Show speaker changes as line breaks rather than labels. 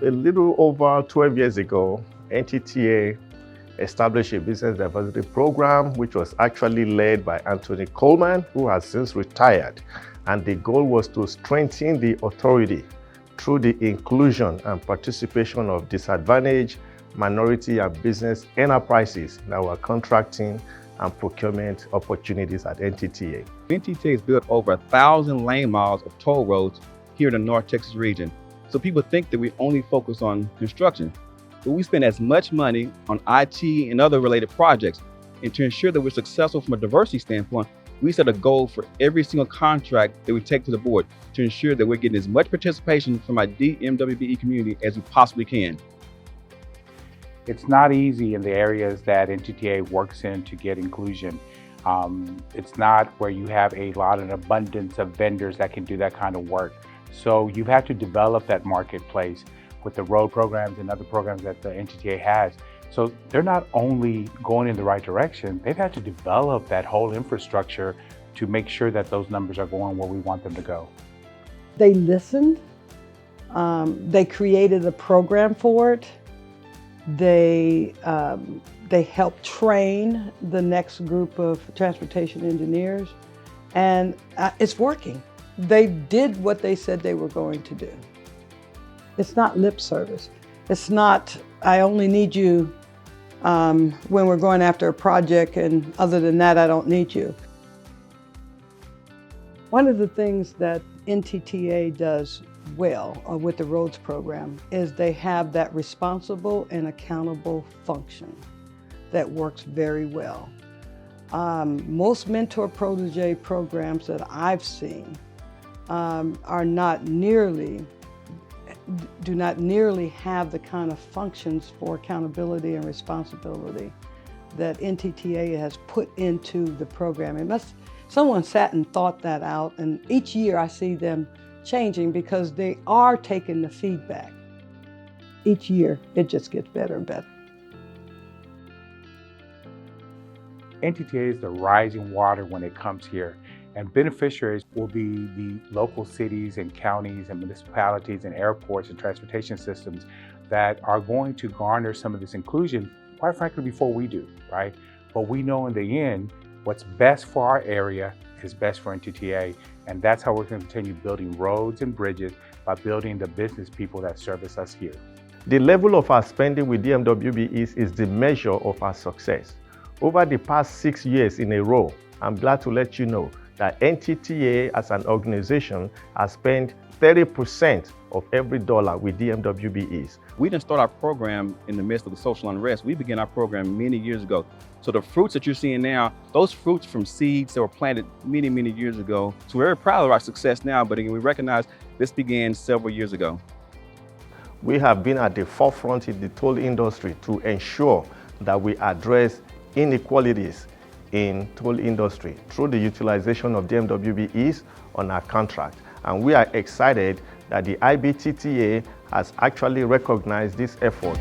A little over 12 years ago, NTTA established a business diversity program, which was actually led by Anthony Coleman, who has since retired. And the goal was to strengthen the authority through the inclusion and participation of disadvantaged, minority, and business enterprises that were contracting and procurement opportunities at NTTA.
NTTA has built over 1,000 lane miles of toll roads here in the North Texas region. So people think that we only focus on construction, but we spend as much money on IT and other related projects. And to ensure that we're successful from a diversity standpoint, we set a goal for every single contract that we take to the board to ensure that we're getting as much participation from our DMWBE community as we possibly can.
It's not easy in the areas that NTTA works in to get inclusion. It's not where you have a lot of abundance of vendors that can do that kind of work. So you have to develop that marketplace with the road programs and other programs that the NTTA has. So they're not only going in the right direction, they've had to develop that whole infrastructure to make sure that those numbers are going where we want them to go.
They listened, they created a program for it, they helped train the next group of transportation engineers, and it's working. They did what they said they were going to do. It's not lip service. It's not, I only need you when we're going after a project, and other than that, I don't need you. One of the things that NTTA does well with the roads program is they have that responsible and accountable function that works very well. Most mentor-protege programs that I've seen do not nearly have the kind of functions for accountability and responsibility that NTTA has put into the program. Someone sat and thought that out, and each year I see them changing because they are taking the feedback. Each year it just gets better and better.
NTTA is the rising water when it comes here, and beneficiaries will be the local cities and counties and municipalities and airports and transportation systems that are going to garner some of this inclusion, quite frankly, before we do, right? But we know in the end, what's best for our area is best for NTTA, and that's how we're going to continue building roads and bridges, by building the business people that service us here.
The level of our spending with DMWBE is the measure of our success. Over the past 6 years in a row, I'm glad to let you know that NTTA as an organization has spent 30% of every dollar with DMWBEs.
We didn't start our program in the midst of the social unrest. We began our program many years ago. So the fruits that you're seeing now, those fruits from seeds that were planted many, many years ago. So we're very proud of our success now, but again, we recognize this began several years ago.
We have been at the forefront in the toll industry to ensure that we address inequalities in toll industry through the utilization of DMWBEs on our contract. And we are excited that the IBTTA has actually recognized this effort.